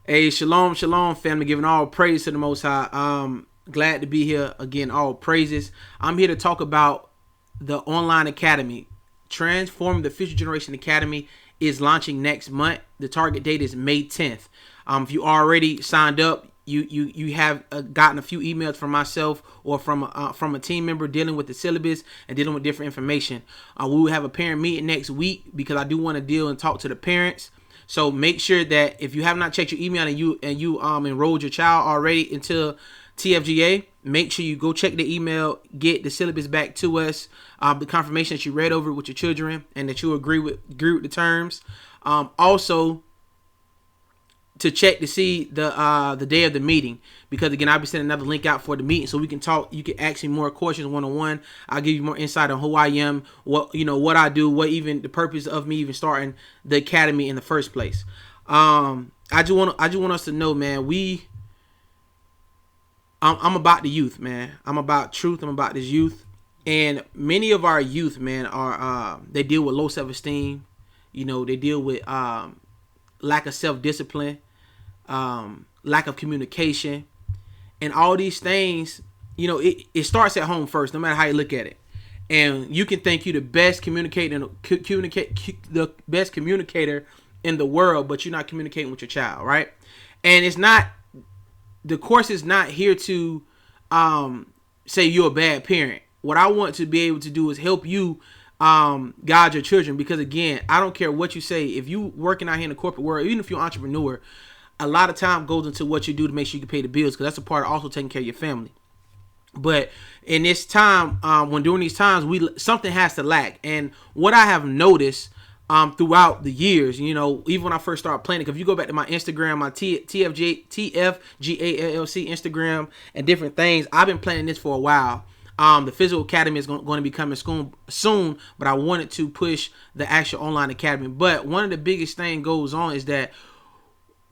Hey, shalom, shalom, family. Giving all praise to the Most High. Glad to be here again. All praises. I'm here to talk about the online academy. Transform the Future Generation Academy is launching next month. The target date is May 10th. If you already signed up, you have gotten a few emails from myself or from a team member dealing with the syllabus and dealing with different information. We will have a parent meeting next week because I do want to deal and talk to the parents. So make sure that if you have not checked your email and you enrolled your child already into TFGA, make sure you go check the email, get the syllabus back to us, the confirmation that you read over it with your children and that you agree with the terms. Also, to check to see the day of the meeting, because again, I'll be sending another link out for the meeting so we can talk. You can ask me more questions one-on-one. I'll give you more insight on who I am, what I do, what even the purpose of me even starting the academy in the first place. I just want us to know, man, I'm about the youth, man. I'm about truth. I'm about this youth. And many of our youth, man, are they deal with low self-esteem. They deal with lack of self-discipline, lack of communication, and all these things. It starts at home first, no matter how you look at it. And you can think you're the best the best communicator in the world, but you're not communicating with your child, right? And the course is not here to say you're a bad parent. What I want to be able to do is help you guide your children, because again, I don't care what you say. If you working out here in the corporate world, even if you're an entrepreneur, a lot of time goes into what you do to make sure you can pay the bills, because that's a part of also taking care of your family. But in this time, when during these times, something has to lack. And what I have noticed throughout the years, even when I first started planning, if you go back to my Instagram, my TFGA LLC Instagram and different things, I've been planning this for a while. The physical academy is going to be coming soon, but I wanted to push the actual online academy. But one of the biggest thing goes on is that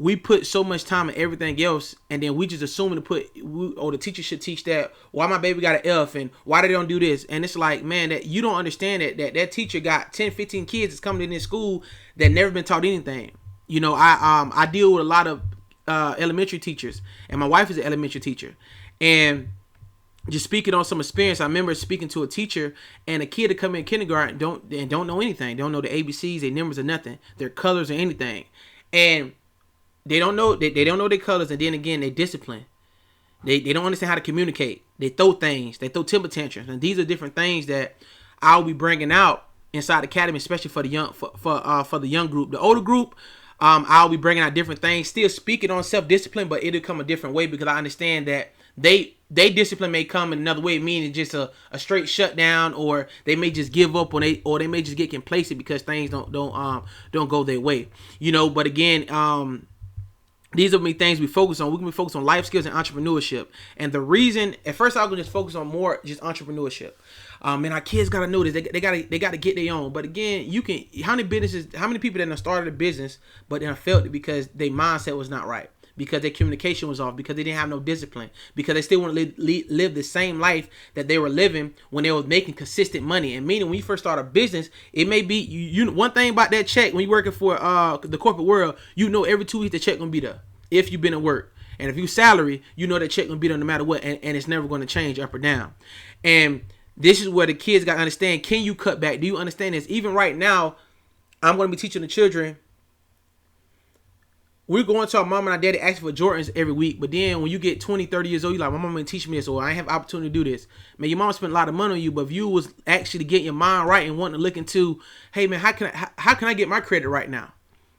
we put so much time in everything else, and then we just assuming the teacher should teach that. Why my baby got an F, and why they don't do this? And it's like, man, that you don't understand that teacher got 10, 15 kids that's coming in this school that never been taught anything. I deal with a lot of elementary teachers, and my wife is an elementary teacher, and just speaking on some experience, I remember speaking to a teacher and a kid to come in kindergarten don't know anything, don't know the ABCs, their numbers or nothing, their colors or anything, and they don't know their colors, and then again, they discipline. They don't understand how to communicate. They throw temper tantrums, and these are different things that I'll be bringing out inside the academy, especially for the young for the young group. The older group, I'll be bringing out different things, still speaking on self-discipline, but it'll come a different way, because I understand that they discipline may come in another way, meaning just a straight shutdown, or they may just give up or they may just get complacent because things don't go their way. But again, these are things we focus on. We can be focused on life skills and entrepreneurship. And the reason, at first, I was gonna just focus on more just entrepreneurship. And our kids gotta know this. They gotta get their own. But again, how many people that have started a business but then failed it because their mindset was not right, because their communication was off, because they didn't have no discipline, because they still want to live the same life that they were living when they were making consistent money. And meaning, when you first start a business, it may be you one thing about that check when you're working for the corporate world, every 2 weeks the check gonna be there if you've been at work. And if you salary, that check gonna be there no matter what, and it's never gonna change up or down. And this is where the kids gotta understand, can you cut back? Do you understand this? Even right now, I'm gonna be teaching the children. We're going to our mom and our daddy asking for Jordans every week. But then when you get 20, 30 years old, you're like, my mom ain't teach me this, or I ain't have opportunity to do this. Man, your mom spent a lot of money on you, but if you was actually getting your mind right and wanting to look into, hey man, how can I get my credit right now?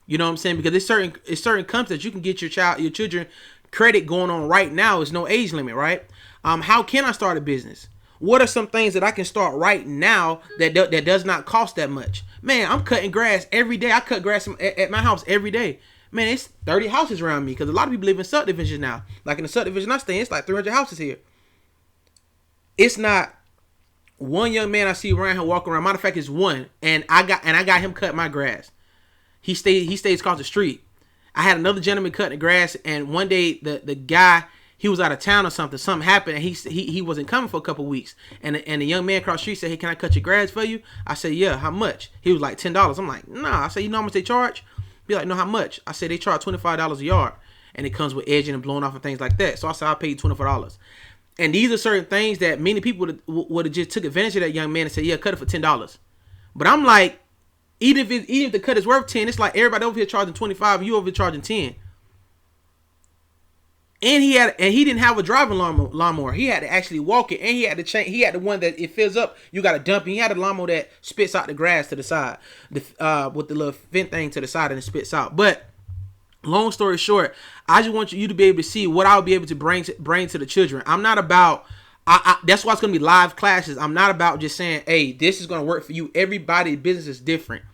You know what I'm saying? Because it's certain companies that you can get your children credit going on right now. There's no age limit, right? How can I start a business? What are some things that I can start right now that does not cost that much? Man, I'm cutting grass every day. I cut grass at my house every day. Man, it's 30 houses around me, because a lot of people live in subdivisions now. Like in the subdivision I stay in, it's like 300 houses here. It's not one young man I see around here walking around. Matter of fact, it's one, and I got him cut my grass. He stays across the street. I had another gentleman cutting the grass, and one day the guy, he was out of town or something. Something happened, and he wasn't coming for a couple weeks. And the young man across the street said, "Hey, can I cut your grass for you?" I said, "Yeah, how much?" He was like $10. I'm like, "Nah." I said, "You know how much they charge?" Be like, "No, how much?" I said, "They charge $25 a yard." and it comes with edging and blowing off and things like that. So I said, I'll pay you $24. And these are certain things that many people would have just took advantage of that young man and said, yeah, cut it for $10. But I'm like, even if the cut is worth 10, it's like everybody over here charging 25, you over here charging 10. And he didn't have a driving lawnmower. He had to actually walk it, and he had to change. He had the one that it fills up, you got to dump it. He had a lawnmower that spits out the grass to the side, with the little vent thing to the side, and it spits out. But long story short, I just want you to be able to see what I'll be able to bring to the children. I'm not about. That's why it's gonna be live classes. I'm not about just saying, hey, this is gonna work for you. Everybody's business is different.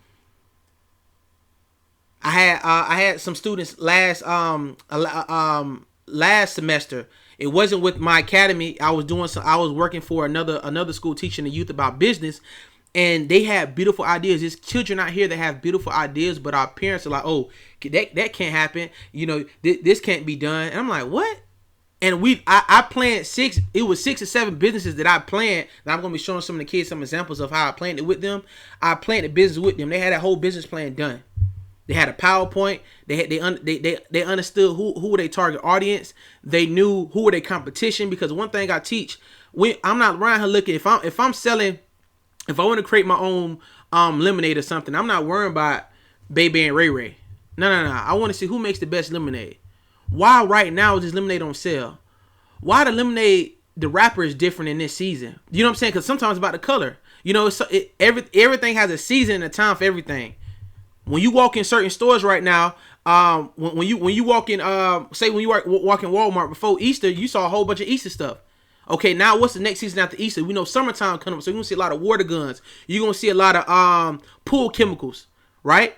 I had some students last semester. It wasn't with my academy. I was working for another school teaching the youth about business, and they had beautiful ideas. There's children out here that have beautiful ideas, but our parents are like, oh, that can't happen. This can't be done. And I'm like, what? And I planned 6 or 7 businesses that I planned. And I'm going to be showing some of the kids some examples of how I planned it with them. I planned the business with them. They had a whole business plan done. They had a PowerPoint. They understood who were their target audience. They knew who were their competition. Because one thing I teach, I'm not around here looking. If I'm selling, if I want to create my own lemonade or something, I'm not worrying about Baby and Ray Ray. No. I want to see who makes the best lemonade. Why right now is this lemonade on sale? Why the wrapper is different in this season? You know what I'm saying? Because sometimes it's about the color. Everything has a season and a time for everything. When you walk in certain stores right now, when you walk in, say when you walk in Walmart before Easter, you saw a whole bunch of Easter stuff. Okay, now what's the next season after Easter? We know summertime coming up, so you're gonna see a lot of water guns. You're gonna see a lot of pool chemicals, right?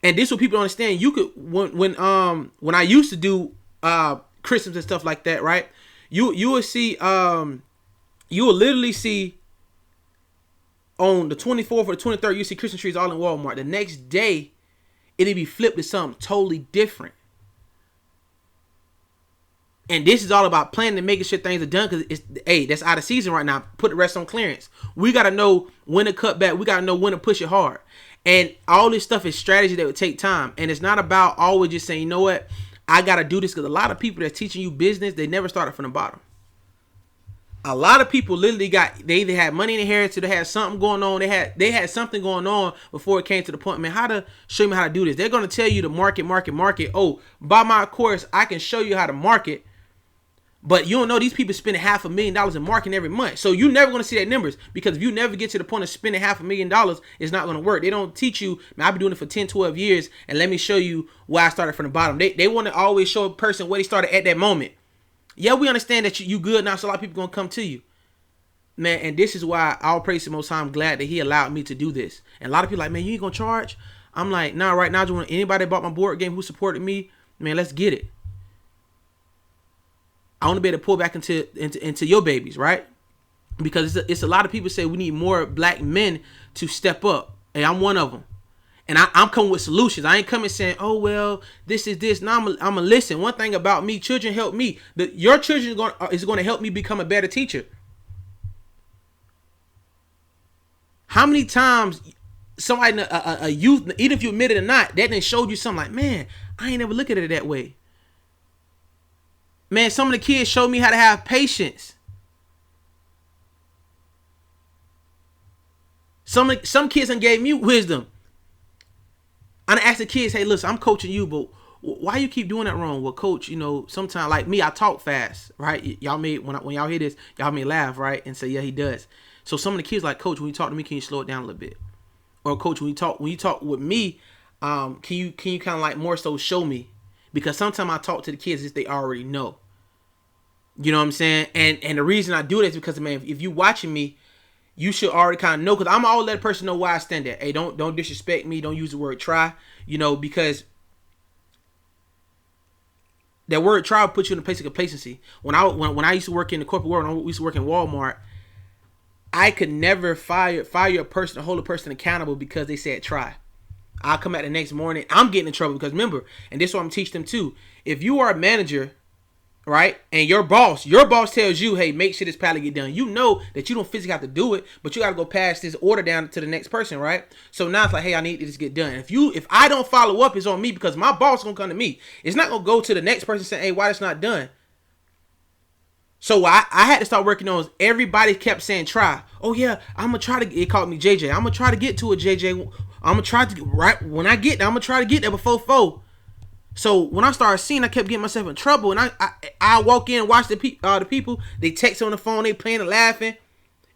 And this is what people don't understand. You could when I used to do Christmas and stuff like that, right? You will see you will literally see on the 24th or the 23rd, you see Christmas trees all in Walmart. The next day, it'll be flipped to something totally different. And this is all about planning and making sure things are done, because that's out of season right now. Put the rest on clearance. We got to know when to cut back. We got to know when to push it hard. And all this stuff is strategy that would take time. And it's not about always just saying, you know what, I got to do this, because a lot of people that's teaching you business, they never started from the bottom. A lot of people literally they either had money in inheritance, or they had something going on. They had something going on before it came to the point, man, how to show me how to do this. They're going to tell you to market. Oh, buy my course. I can show you how to market. But you don't know these people spending $500,000 in marketing every month. So you're never going to see that numbers, because if you never get to the point of spending $500,000, it's not going to work. They don't teach you, man, I've been doing it for 10, 12 years, and let me show you why I started from the bottom. They want to always show a person where they started at that moment. Yeah, we understand that you good now, so a lot of people going to come to you. Man, and this is why I'll praise the Most High. I'm glad that he allowed me to do this. And a lot of people like, man, you ain't going to charge? I'm like, nah, right now, anybody that bought my board game who supported me, man, let's get it. I want to be able to pull back into your babies, right? Because it's a lot of people say we need more black men to step up. And I'm one of them. And I'm coming with solutions. I ain't coming saying, oh, well, this is this. Now I'm going to listen. One thing about me, children help me. Your children is going to help me become a better teacher. How many times somebody, a youth, even if you admit it or not, that then showed you something like, man, I ain't never look at it that way. Man, some of the kids showed me how to have patience. Some kids done gave me wisdom. I asked the kids, hey, listen, I'm coaching you, but why you keep doing that wrong? Well, coach, sometimes like me, I talk fast, right? Y'all may, when y'all hear this, y'all may laugh, right? And say, yeah, he does. So some of the kids like, coach, when you talk to me, can you slow it down a little bit? Or coach, when you talk with me, can you kind of like more so show me? Because sometimes I talk to the kids as they already know. You know what I'm saying? And the reason I do this is because, man, if you watching me, you should already kind of know, because I'm always let a person know where I stand at. Hey, don't disrespect me. Don't use the word try, because that word try will put you in a place of complacency. When I used to work in the corporate world, when I used to work in Walmart, I could never fire a person or hold a person accountable because they said try. I'll come out the next morning, I'm getting in trouble, because remember, and this is what I'm teaching them too, if you are a manager right? And your boss tells you, hey, make sure this pallet get done. You know that you don't physically have to do it, but you got to go pass this order down to the next person, right? So now it's like, hey, I need this to get done. If I don't follow up, it's on me, because my boss is gonna come to me. It's not gonna go to the next person saying, hey, why it's not done? So I had to start working on. Everybody kept saying try. Oh yeah, I'm gonna try to. It called me JJ. I'm gonna try to get to it, JJ. I'm gonna try to, right when I get there, I'm gonna try to get there before 4. So when I started seeing, I kept getting myself in trouble, and I walk in and watch the people. They text on the phone, they playing and laughing,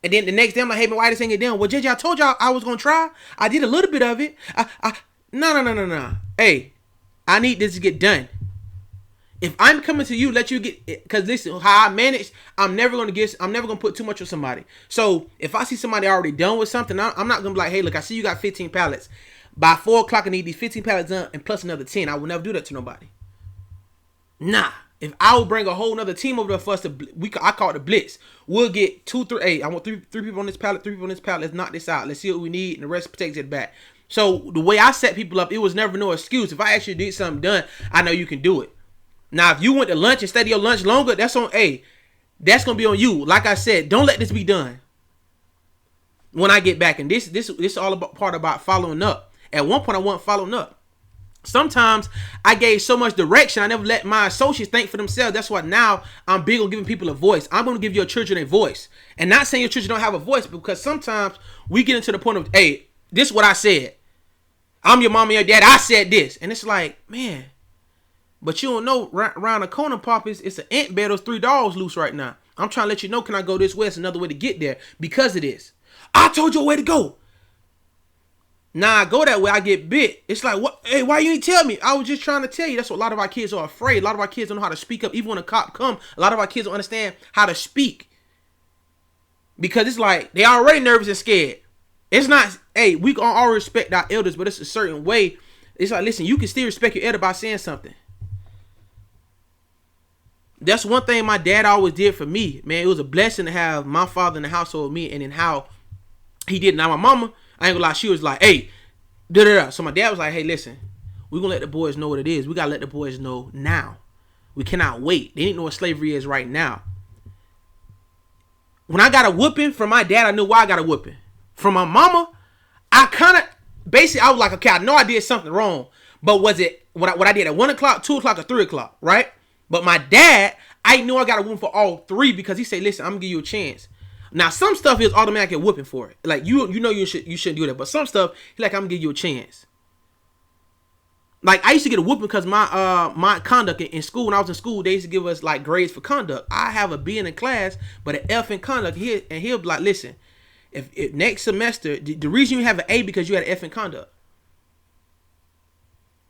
and then the next day I'm like, hey man, why this ain't get done? Well, JJ, I told y'all I was gonna try. I did a little bit of it. No. Hey, I need this to get done. If I'm coming to you, let you get, because listen, how I manage, I'm never gonna put too much on somebody. So if I see somebody already done with something, I'm not gonna be like, hey, look, I see you got 15 pallets. By 4 o'clock, I need these 15 pallets done and plus another 10. I will never do that to nobody. Nah. If I would bring a whole nother team over there for us to, I call it the blitz. We'll get 2, 3, 8. I want three people on this pallet, 3 people on this pallet. Let's knock this out. Let's see what we need, and the rest protects it back. So the way I set people up, it was never no excuse. If I actually did something done, I know you can do it. Now, if you went to lunch and stayed your lunch longer, that's on that's gonna be on you. Like I said, don't let this be done when I get back. And this is all about part about following up. At one point, I wasn't following up. Sometimes I gave so much direction, I never let my associates think for themselves. That's why now I'm big on giving people a voice. I'm going to give your children a voice. And not saying your children don't have a voice, because sometimes we get into the point of, hey, this is what I said. I'm your mom and your dad. I said this. And it's like, man, but you don't know, around the corner, Pop, it's an ant bed. Those 3 dogs loose right now. I'm trying to let you know, can I go this way? It's another way to get there because of this. I told you a way to go. Nah, I go that way, I get bit. It's like, what? Hey, why you ain't tell me? I was just trying to tell you. That's what a lot of our kids are afraid. A lot of our kids don't know how to speak up. Even when a cop come, a lot of our kids don't understand how to speak. Because it's like, they already nervous and scared. It's not, hey, we can all respect our elders, but it's a certain way. It's like, listen, you can still respect your elder by saying something. That's one thing my dad always did for me, man. It was a blessing to have my father in the household with me, and then how he did. Now my mama, I ain't gonna lie, she was like, hey, da-da-da. So my dad was like, hey, listen, we're gonna let the boys know what it is. We gotta let the boys know now. We cannot wait. They didn't know what slavery is right now. When I got a whooping from my dad, I knew why I got a whooping. From my mama, I kind of, basically, I was like, okay, I know I did something wrong, but was it what I did at 1 o'clock, 2 o'clock, or 3 o'clock, right? But my dad, I knew I got a whooping for all 3, because he said, listen, I'm gonna give you a chance. Now, some stuff is automatic whooping for it. Like, you know you shouldn't do that. But some stuff, he's like, I'm gonna give you a chance. Like, I used to get a whooping because my conduct in school, when I was in school, they used to give us, like, grades for conduct. I have a B in the class, but an F in conduct. And he'll be like, listen, if next semester, the reason you have an A because you had an F in conduct.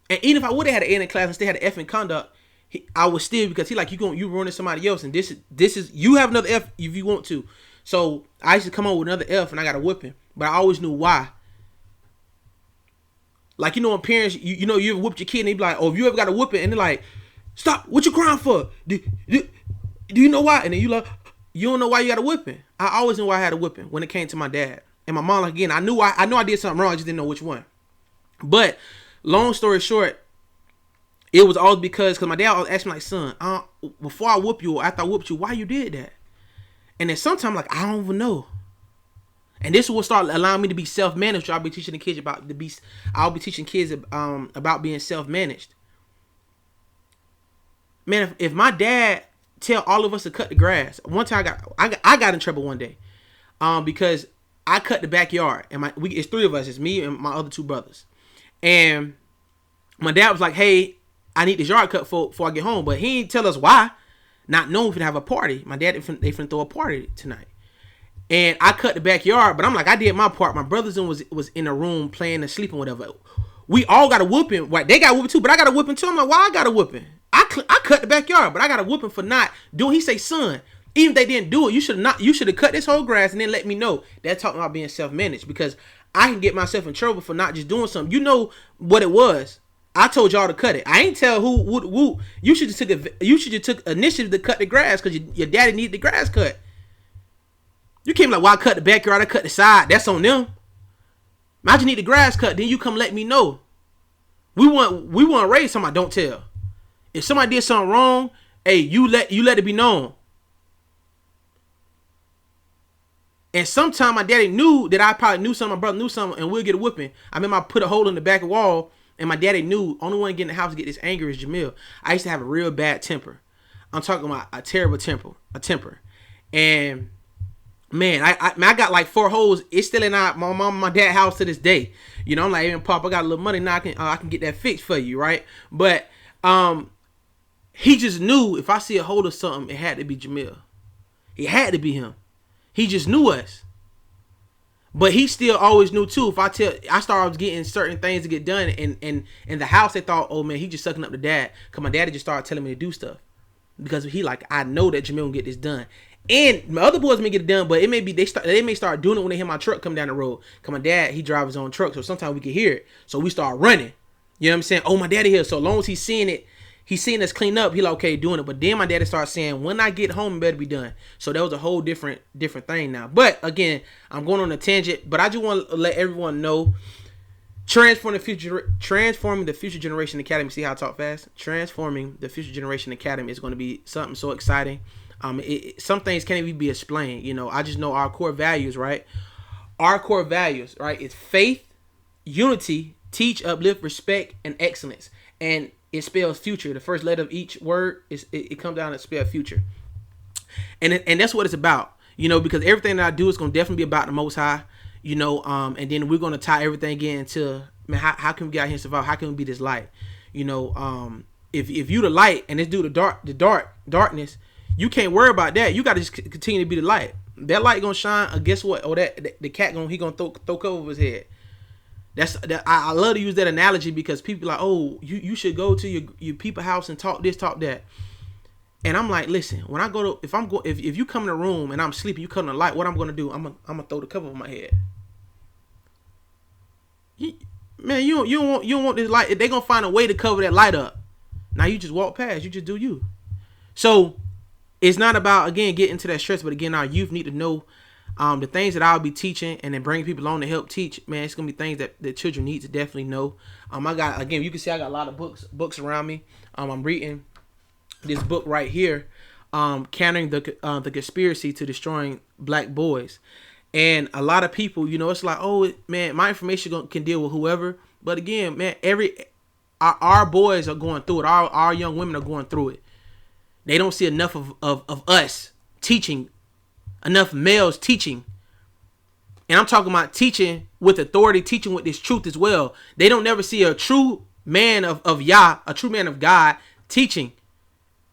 And even if I would have had an A in the class and still had an F in conduct, I would still, because he like, you ruining somebody else, and this is you have another F if you want to. So I used to come on with another F, and I got a whooping, but I always knew why. Like, you know, when parents, you know, you ever whooped your kid and they be like, oh, if you ever got a whooping, and they're like, stop, what you crying for? Do you know why? And then you like, you don't know why you got a whooping. I always knew why I had a whooping when it came to my dad and my mom. Like, again, I know I did something wrong, I just didn't know which one. But long story short, it was always because my dad always asked me, like, son, before I whoop you or after I whooped you, why you did that? And then sometimes, like, I don't even know. And this will start allowing me to be self-managed. I'll be teaching the kids about being self-managed. Man, if my dad tell all of us to cut the grass, one time I got in trouble one day, because I cut the backyard, and it's 3 of us. It's me and my other 2 brothers, and my dad was like, hey, I need this yard cut before I get home, but he didn't tell us why. Not knowing we finna have a party. My dad, they finna throw a party tonight. And I cut the backyard, but I'm like, I did my part. My brothers was in a room playing and sleeping, whatever. We all got a whooping. Right? They got a whooping too, but I got a whooping too. I'm like, why I got a whooping? I cut the backyard, but I got a whooping for not doing. He say, son, even if they didn't do it, you should have cut this whole grass and then let me know. They're talking about being self-managed, because I can get myself in trouble for not just doing something. You know what it was. I told y'all to cut it. I ain't tell who. You should just took initiative to cut the grass, because your daddy needed the grass cut. You came like, well, I cut the backyard, I cut the side. That's on them. I just need the grass cut. Then you come let me know. We want to raise somebody. Don't tell. If somebody did something wrong, Hey, you let it be known. And sometime my daddy knew that I probably knew something, my brother knew something, and we'll get a whipping. I remember I put a hole in the back of the wall, and my daddy knew only one to get in the house to get this anger is Jamil. I used to have a real bad temper. I'm talking about a terrible temper. And man, I got like 4 holes. It's still in my mom and my dad's house to this day. You know, I'm like, hey, Pop, I got a little money now. I can get that fixed for you, right? But he just knew if I see a hole or something, it had to be Jamil. It had to be him. He just knew us. But he still always knew too. If I started getting certain things to get done, and in the house they thought, oh man, he just sucking up to dad. Cause my daddy just started telling me to do stuff. Because he like, I know that Jamil will get this done. And my other boys may get it done, but it may be they may start doing it when they hear my truck come down the road. Cause my dad, he drives his own truck, so sometimes we can hear it. So we start running. You know what I'm saying? Oh, my daddy here. So long as he's seeing it, he's seeing us clean up, he like, okay, doing it. But then my daddy starts saying, when I get home, it better be done. So that was a whole different thing now. But again, I'm going on a tangent, but I just want to let everyone know, Transforming the Future Generation Academy. See how I talk fast? Transforming the Future Generation Academy is going to be something so exciting. Some things can't even be explained. You know, I just know our core values, right? Our core values, right, is faith, unity, teach, uplift, respect, and excellence. And it spells future. The first letter of each word it comes down to spell future. And that's what it's about. You know, because everything that I do is going to definitely be about the Most High. You know, and then we're going to tie everything into, man, how can we get out here and survive? How can we be this light? You know, if you the light and this dude the darkness, you can't worry about that. You got to just continue to be the light. That light gonna shine. Guess what? Oh, the cat gonna throw cover over his head. I love to use that analogy because people are like, oh, you should go to your people house and talk this, talk that. And I'm like, listen, when I go to, if you come in the room and I'm sleeping, you come in the light, what I'm gonna do? I'm gonna throw the cover over my head. Man, you don't want this light. They gonna find a way to cover that light up. Now you just walk past. You just do you. So it's not about, again, getting to that stress, but again, our youth need to know the things that I'll be teaching and then bring people on to help teach. Man, it's gonna be things that the children need to definitely know. I got, again, you can see I got a lot of books around me. I'm reading this book right here, Countering the Conspiracy to Destroying Black Boys. And a lot of people, you know, it's like, oh man, my information can deal with whoever. But again, man, our boys are going through it. Our young women are going through it. They don't see enough of us teaching, enough males teaching. And I'm talking about teaching with authority, teaching with this truth as well. They don't never see a true man of Yah, a true man of God teaching.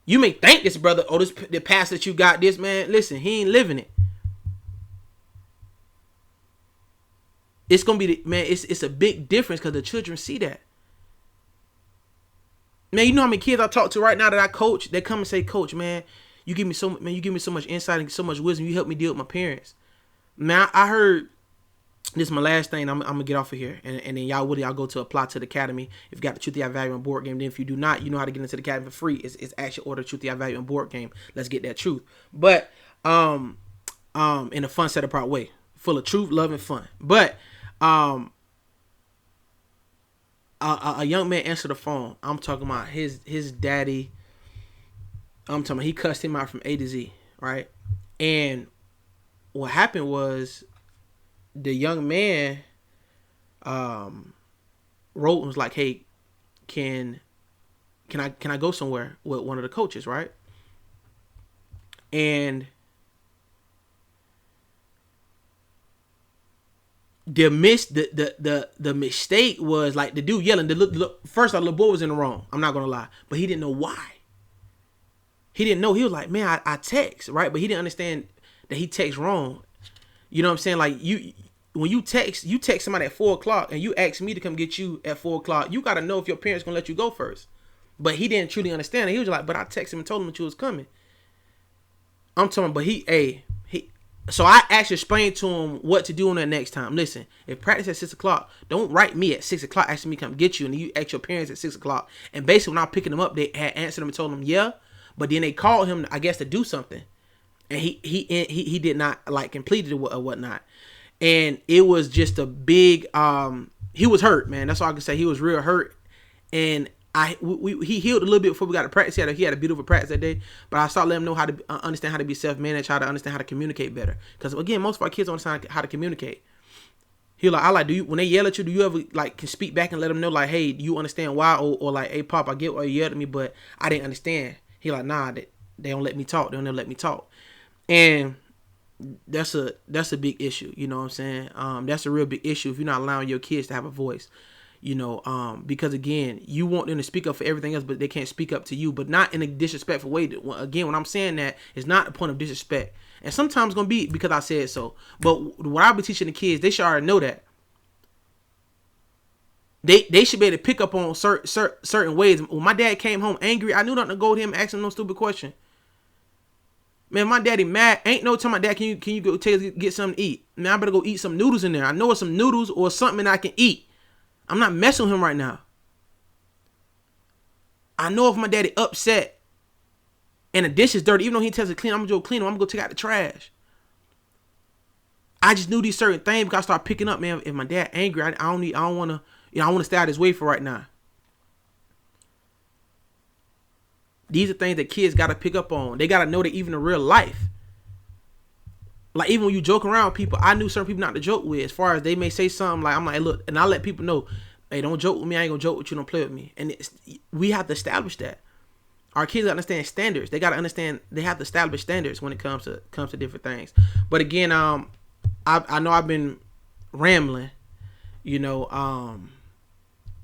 You may think this brother, oh, the pastor that you got this, man. Listen, he ain't living it. It's going to be, man, it's a big difference because the children see that. Man, you know how many kids I talk to right now that I coach? They come and say, Coach, man, you give me so much insight and so much wisdom. You help me deal with my parents. Man, I heard, this is my last thing. I'm going to get off of here. And then y'all go to apply to the academy. If you got the Truth Y'all Value and board game. Then if you do not, you know how to get into the academy for free. It's actually order Truth Y'all Value and board game. Let's get that truth. But in a fun, set apart way. Full of truth, love, and fun. But a young man answered the phone. I'm talking about his daddy. I'm talking about he cussed him out from A to Z, right? And what happened was the young man wrote and was like, hey, can I go somewhere with one of the coaches, right? And the mistake was like the dude yelling. First, our little boy was in the wrong. I'm not gonna lie, but he didn't know why. He didn't know. He was like, man, I text, right? But he didn't understand that he text wrong. You know what I'm saying? Like when you text somebody at 4:00 and you ask me to come get you at 4:00. You gotta know if your parents gonna let you go first. But he didn't truly understand it. He was like, but I texted him and told him that you was coming. I'm talking, but so I actually explained to him what to do on that next time. Listen, if practice at 6:00, don't write me at 6:00 asking me to come get you, and then you ask your parents at 6:00. And basically, when I was picking them up, they had answered him and told him yeah, but then they called him, I guess, to do something, and he did not like complete it or whatnot, and it was just a big he was hurt, man. That's all I can say. He was real hurt, and He healed a little bit before we got to practice. He had a beautiful practice that day, but I started letting him know how to understand how to be self-managed, how to understand how to communicate better. Because again, most of our kids don't understand how to communicate. He like, I like, when they yell at you, do you ever like can speak back and let them know like, hey, do you understand why? Or like, hey, Pop, I get why you yelled at me, but I didn't understand. He like, nah, they don't let me talk. They don't never let me talk. And that's a big issue. You know what I'm saying? That's a real big issue if you're not allowing your kids to have a voice. You know, because again, you want them to speak up for everything else, but they can't speak up to you, but not in a disrespectful way. Again, when I'm saying that, it's not a point of disrespect. And sometimes it's going to be because I said so. But what I'll be teaching the kids, they should already know that. They should be able to pick up on certain ways. When my dad came home angry, I knew not to go to him asking no stupid question. Man, my daddy mad. Ain't no time my dad, can you go get something to eat? Man, I better go eat some noodles in there. I know it's some noodles or something that I can eat. I'm not messing with him right now. I know if my daddy upset and the dish is dirty, even though he tells me to clean, I'm gonna go clean them. I'm gonna go take out the trash. I just knew these certain things because I started picking up, man. If my dad angry, I don't want to, I want to stay out his way for right now. These are things that kids got to pick up on. They got to know that even in real life, like even when you joke around with people, I knew certain people not to joke with. As far as they may say something like, I'm like, hey, look, and I let people know, hey, don't joke with me. I ain't gonna joke with you. Don't play with me. And we have to establish that. Our kids understand standards. They got to understand. They have to establish standards when it comes to different things. But again, I know I've been rambling, you know,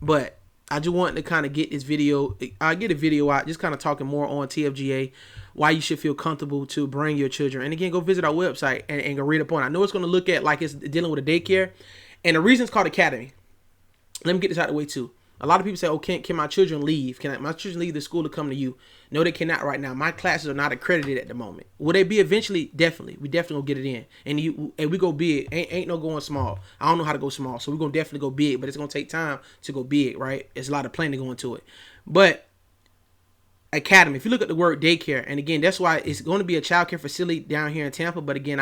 but I just wanted to kind of get this video. I get a video out, just kind of talking more on TFGA, why you should feel comfortable to bring your children. And again, go visit our website and go read up on it. I know it's going to look at like it's dealing with a daycare, and the reason it's called Academy. Let me get this out of the way too. A lot of people say, oh, can my children leave? Can my children leave the school to come to you? No, they cannot right now. My classes are not accredited at the moment. Will they be eventually? Definitely. We definitely gonna get it in. And we go big. Ain't no going small. I don't know how to go small. So we're gonna definitely go big, but it's gonna take time to go big, right? There's a lot of planning going into it. But Academy, if you look at the word daycare, and again, that's why it's going to be a child care facility down here in Tampa. But again,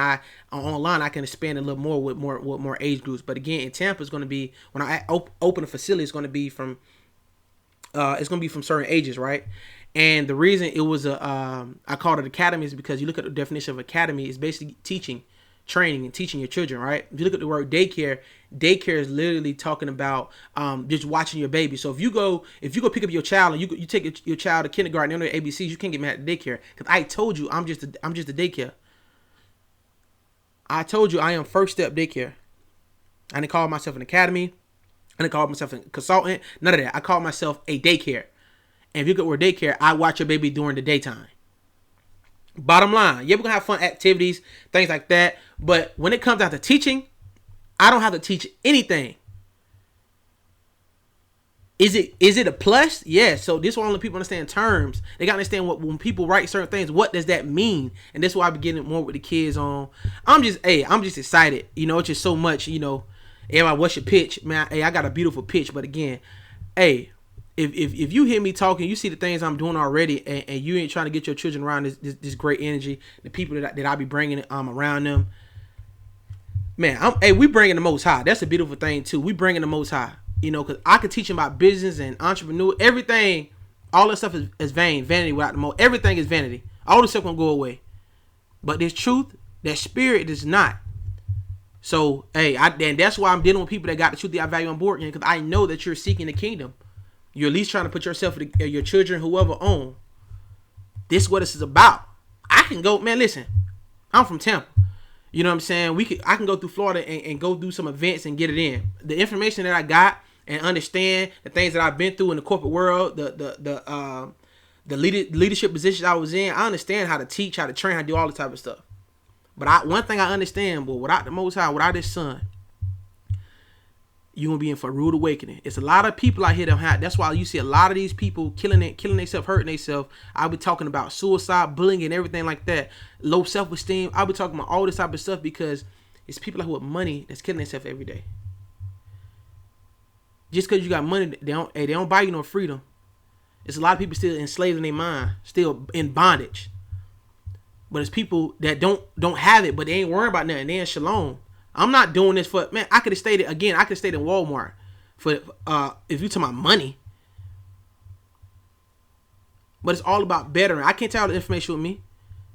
online I can expand a little more with more age groups. But again, in Tampa, it's going to be, when I open a facility, it's going to be from certain ages, right? And the reason it was I called it Academy is because you look at the definition of academy, it's basically teaching, training, and teaching your children, right? If you look at the word daycare is literally talking about just watching your baby. So if you go pick up your child and you take your child to kindergarten, you know the ABCs, you can't get mad at daycare, because I told you I'm just a daycare. I told you I am First Step Daycare. I didn't call myself an academy. I didn't call myself a consultant. None of that. I call myself a daycare. And if you go word daycare, I watch your baby during the daytime. Bottom line, yeah, we're gonna have fun activities, things like that. But when it comes down to teaching, I don't have to teach anything. Is it a plus? Yeah. So this is why only people understand terms. They gotta understand when people write certain things, what does that mean? And that's why I be getting more with the kids on. I'm just excited. You know, it's just so much, you know. Everybody, what's your pitch? Man, I got a beautiful pitch. But again, hey, if you hear me talking, you see the things I'm doing already, and you ain't trying to get your children around this great energy, the people that I be bringing around them, man, we bringing the Most High. That's a beautiful thing too. We bringing the Most High, you know, because I could teach them about business and entrepreneur, everything. All that stuff is vanity without the most. Everything is vanity. All this stuff gonna go away, but this truth, that spirit, is not. So and that's why I'm dealing with people that got the truth, I value on board, because I know that you're seeking the kingdom. You're at least trying to put yourself, your children, whoever on. This is what this is about. I can go, man, listen, I'm from Tampa. You know what I'm saying? I can go through Florida and go do some events and get it in. The information that I got and understand the things that I've been through in the corporate world, the leadership positions I was in, I understand how to teach, how to train, how to do all this type of stuff. But one thing I understand, boy, without the Most High, without His Son, you're going to be in for a rude awakening. It's a lot of people out here that have. That's why you see a lot of these people killing themselves, hurting themselves. I'll be talking about suicide, bullying, and everything like that. Low self-esteem. I'll be talking about all this type of stuff because it's people out here with money that's killing themselves every day. Just because you got money, they don't buy you no freedom. It's a lot of people still enslaved in their mind, still in bondage. But it's people that don't have it, but they ain't worrying about nothing. They in shalom. I'm not doing this for, man, I could have stayed in Walmart for if you talking about money. but it's all about bettering. I can't tell the information with me.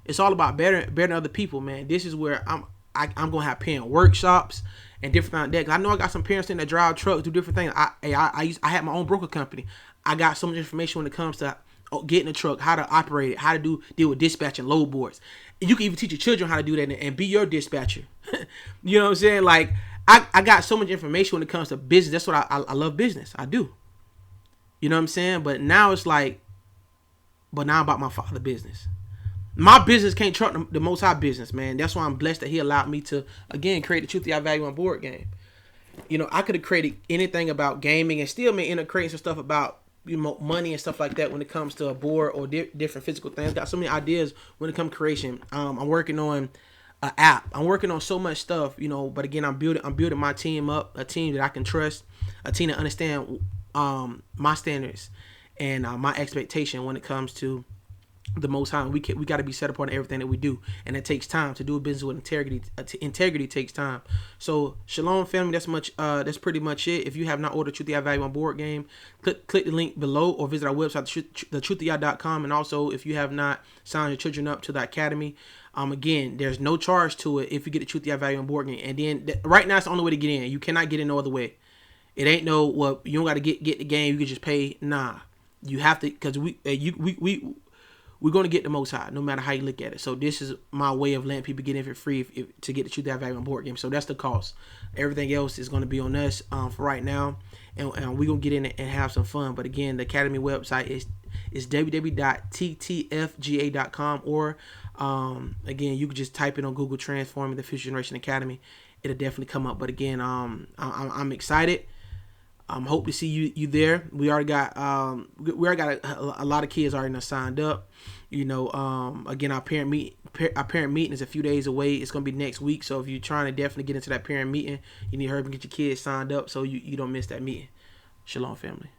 It's all about bettering other people, man. This is where I'm gonna have parent workshops and different things like that. 'Cause I know I got some parents in that drive trucks, do different things. I had my own broker company. I got so much information when it comes to getting a truck, how to operate it, how to deal with dispatching load boards. And you can even teach your children how to do that and be your dispatcher. You know what I'm saying? Like I got so much information when it comes to business. That's what I love business. I do. You know what I'm saying? But now it's like, but now I'm about my father business. My business can't trump the Most High business, man. That's why I'm blessed that He allowed me to, again, create the Truth I Value on board game. You know, I could have created anything about gaming and still may end up creating some stuff about, you know, money and stuff like that when it comes to a board or different physical things. Got so many ideas when it comes to creation. I'm working on an app. I'm working on so much stuff, you know. But again, I'm building my team up, a team that I can trust, a team that understand my standards and my expectation when it comes to the Most High. We got to be set upon everything that we do, and it takes time to do a business with integrity. Integrity takes time. So shalom, family. That's pretty much it. If you have not ordered Truth I Value on board game, click the link below or visit our website, thetruthai.com. And also, if you have not signed your children up to the academy, again, there's no charge to it if you get the Truth I Value on board game. And then right now, it's the only way to get in. You cannot get in no other way. It ain't no, well, you don't got to get the game. You can just pay. Nah, you have to, because we're going to get the Most High, no matter how you look at it. So this is my way of letting people get in for free to get the Truth I Value on board game. So that's the cost. Everything else is going to be on us for right now. And we're going to get in and have some fun. But again, the Academy website is www.ttfga.com. Or, again, you can just type it on Google, Transforming the Future Generation Academy. It'll definitely come up. But again, I'm excited. Hope to see you there. We already got a lot of kids already signed up. You know, again, our parent meeting is a few days away. It's gonna be next week. So if you're trying to definitely get into that parent meeting, you need to hurry and get your kids signed up so you don't miss that meeting. Shalom, family.